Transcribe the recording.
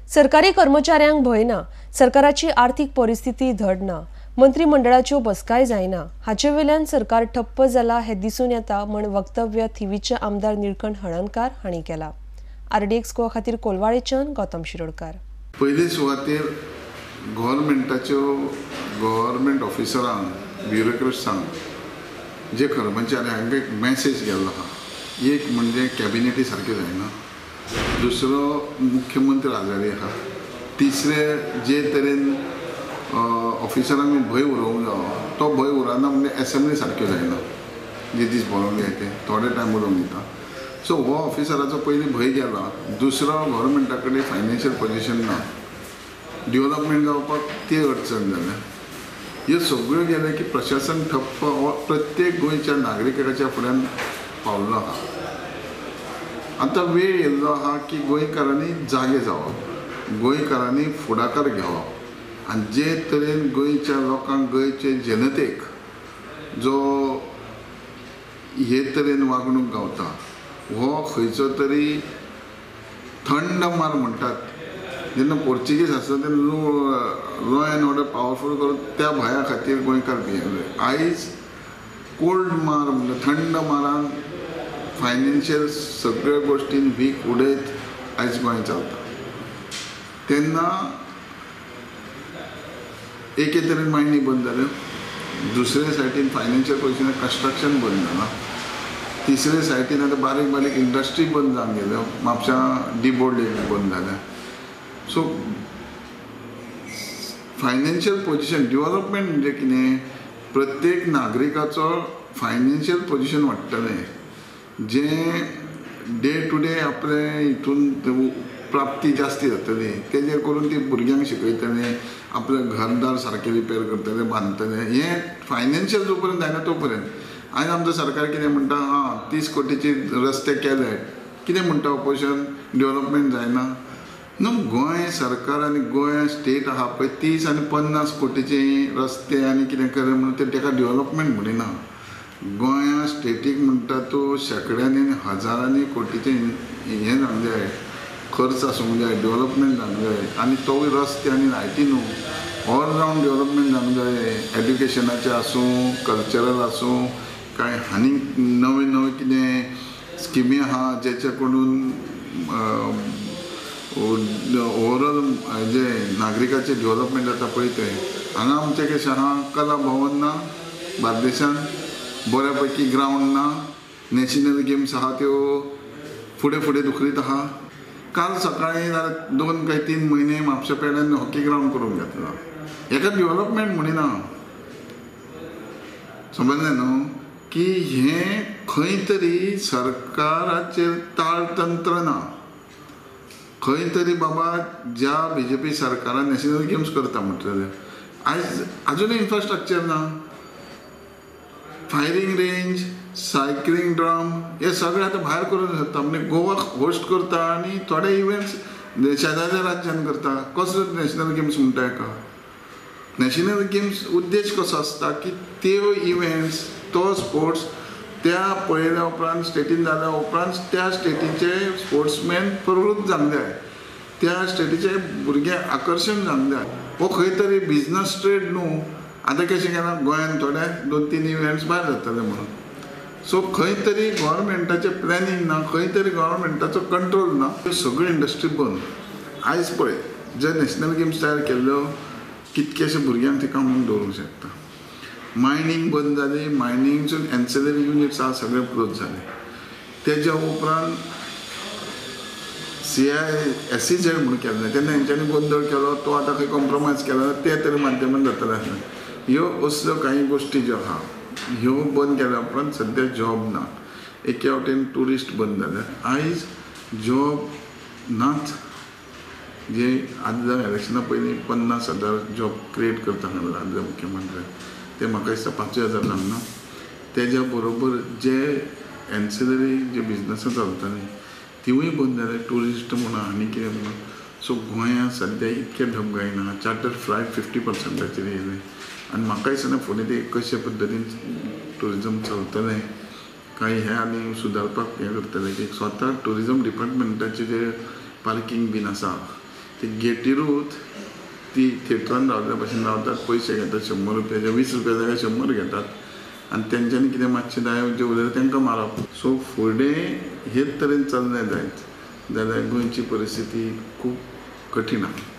सरकारी कर्मचाऱ्यांक भय ना, सरकाराची आर्थिक परिस्थिती धड ना, मंत्रिमंडळाच्यो बसकाय जायना, हाचे वेल्यान सरकार ठप्प जाला हे दिसून येता म्हण वक्तव्य थिवीचे आमदार निळकंठ हळर्णकार हांणी केला. RDX गोवा खातीर कोलवाळेच्यान गौतम शिरोडकार. पयले सुवातेर गव्हर्मेंट ऑफिसरांक ब्युरोक्रेट्सांक जे कर्मचारी हांकां एक मॅसेज गेल्लो आहा. एक म्हणजे कॅबिनेटी सारकें जायना, दुसरो मुख्यमंत्री आजारी आहा, तिसरे जे तरेन ऑफिसरांक भंय उरोवंक जावो तो भंय उरना म्हणजे असेंब्ली सारक्यो जायना. जे दीस बरोवंक जाय ते थोडे टायम उरोवंक दिता. सो हो ऑफिसराचो पयलीं भंय गेला. दुसरो गव्हर्मेंटा कडेन फायनान्शियल पोजिशन ना, डेव्हलपमेंट जावपाक ती अडचण जाल्या. ह्यो सगळ्यो गेले की प्रशासन ठप्प हो प्रत्येक गोंयच्या नागरिकाच्या फुड्यान पावल्लो आहा. आतां वेळ येयल्लो आहा की गोंयकारांनी जागे जावप, गोंयकारांनी फुडाकार घेवप आनी जे तरेन गोंयच्या लोकांक गोंयचे जनतेक जो हे तरेन वागणूक गावता हो खंयचो तरी थंड मार म्हणटात. जेन्ना पोर्चुगीज आसता तेन्ना लॉ एंड ऑर्डर पावरफूल करून त्या भया खातीर गोंयकार भियेले. आयज कोल्ड मार म्हणजे थंड मारान फायनान्शियल सगळ्या गोश्टीन वीक उडयत आयज गोंय चलता. तेन्ना एके तरेन मायनी बंद जाल्यो, दुसरे सायडीन फायनान्शियल पोजिशन कन्स्ट्रक्शन बंद जालां, तिसरे सायडीन आतां बारीक बारीक इंडस्ट्री बंद जावन गेल्यो, म्हापशां डिबोर्ड बंद जाल्या. सो फायनान्शियल पोजिशन डेव्हलपमेंट म्हणजे कितें, प्रत्येक नागरिकाचो फायनान्शियल पोजिशन वाडटलें, जे डे टू डे आपले हितून प्राप्ती जास्ती जातली, तेजेर करून ती भुरग्यांक शिकयतले, आपले घरदार सारके रिपेर करतले, बांदतले. हें फायनान्शियल जो पर्यंत जायना तो पर्यंत. आयज आमचो सरकार कितें म्हणटा, 30 कोटीचे रस्ते केले, कितें म्हणटा ऑपोजिशन, डेव्हलपमेंट जायना. न्हू, गोंय सरकार आनी गोंय स्टेट आहा पळय 30 आनी 50 कोटीचे रस्ते आनी कितें करे म्हणून तेका डेव्हलपमेंट म्हणिना. गोंया स्टेटीक म्हणटा तो शेकड्यांनी आनी हजारांनी कोटीचे हें जावंक जाय, खर्च आसूंक जाय, डेव्हलपमेंट जावंक जाय. आनी तोय रस्ते आनी लायटी न्हू, ऑल रावंड डेव्हलपमेंट जावंक जाय. एड्युकेशनाचें आसूं, कल्चरल आसूं, काय आनी नवे नवे कितें स्किमी आहा जेचे कडून ओवरऑल जे नागरिकाचें डेव्हलपमेंट जाता पळय तें. हांगा आमचें कशें आहा, कला भवन ना बार्देशांत, बऱ्या पैकी ग्रावंड ना, नॅशनल गेम्स आहा त्यो फुडें फुडें दुखरीत आहा. काल सकाळीं जाल्यार 2 काय 3 म्हयने म्हापशा पेड्यान हॉकी ग्रावंड करूंक घेतला. हेका डेव्हलपमेंट म्हणिना. समजलें न्हू की हें खंय तरी सरकाराचेर ताळतंत्र ना. खंय तरी बाबा ज्या BJP सरकारान नॅशनल गेम्स करता म्हटलेले, आयज आजुनूय इन्फ्रास्ट्रक्चर ना. फायरींग रेंज, सायकलिंग ड्रम हे सगळें आतां भायर करून जाता. म्हणजे गोवा होस्ट करता आनी थोडे इव्हेंट्स शेजारच्या राज्यान करता. कसलो नॅशनल गेम्स म्हणटा हेका? नॅशनल गेम्स उद्देश कसो आसता की त्यो इव्हेंट्स, तो स्पोर्ट्स त्या पळयल्या उपरांत स्टेटीन जाल्या उपरांत त्या स्टेटीचे स्पोर्ट्समॅन प्रवृत्त जावंक जाय, त्या स्टेटीचे भुरगे आकर्शण जावंक जाय. हो खंय तरी बिजनस ट्रेड न्हू. आतां कशें केलां गोंयान थोडे 2-3 इव्हेंट्स भायर जातले म्हणून. सो खंय तरी गव्हर्मेंटाचें प्लॅनिंग ना, खंय तरी गव्हर्मेंटाचो कंट्रोल ना. सगळ्यो इंडस्ट्री बंद. आयज पळय जे नॅशनल गेम्स तयार केल्ल्यो कितकेशे भुरग्यांक ते कामाक दवरूंक शकता. मायनींग बंद जाली, मायनींगसून एन्सिलरी युनिट्स आहा सगळे क्लोज जाले. तेज्या उपरांत CISZ म्हणून केल्लें, तेन्ना हेंच्यांनी गोंधळ केलो, तो आतां खंय कॉम्प्रोमायज केलो, ते तरी माध्यमान जातलें आसलें. ह्यो असल्यो कांय गोश्टी ज्यो आहा ह्यो बंद केल्या उपरांत सद्या जॉब ना. एके वटेन ट्युरिस्ट बंद जाले. आयज जॉब नाच. जे आदल्या इलेक्शना पयलीं 50,000 जॉब क्रिएट करता म्हणून आदल्या मुख्यमंत्र्यान, ते म्हाका दिसता 5,000 जावंक ना. तेज्या बरोबर जे एन्सिलरी जे बिजनसां चलतालीं तिवूय बंद जाले, ट्युरिस्ट म्हणा आनी कितें म्हणा. सो गोंयांत सद्या इतके ढबगायना. चार्टर्ड फ्लायट 50%चेर येयले आनी म्हाका दिसना फुडें ते कशे पद्दतीन ट्युरिजम चलतलें काय हे आनी सुदारपाक हें करतले. की स्वता ट्युरिजम डिपार्टमेंटाचे जे पार्किंग बीन आसा ती गेटीरूच ती थिएटरान रावल्या भशेन रावतात, पयशे घेतात 100 रुपयाचे, 20 रुपया जाग्यार 100 घेतात आनी तेंच्यांनी कितें मातशें दायज उलयलें तांकां मारप. सो फुडें हेच तरेन चल्लें जायत जाल्यार गोंयची परिस्थिती खूब कठीण आसा.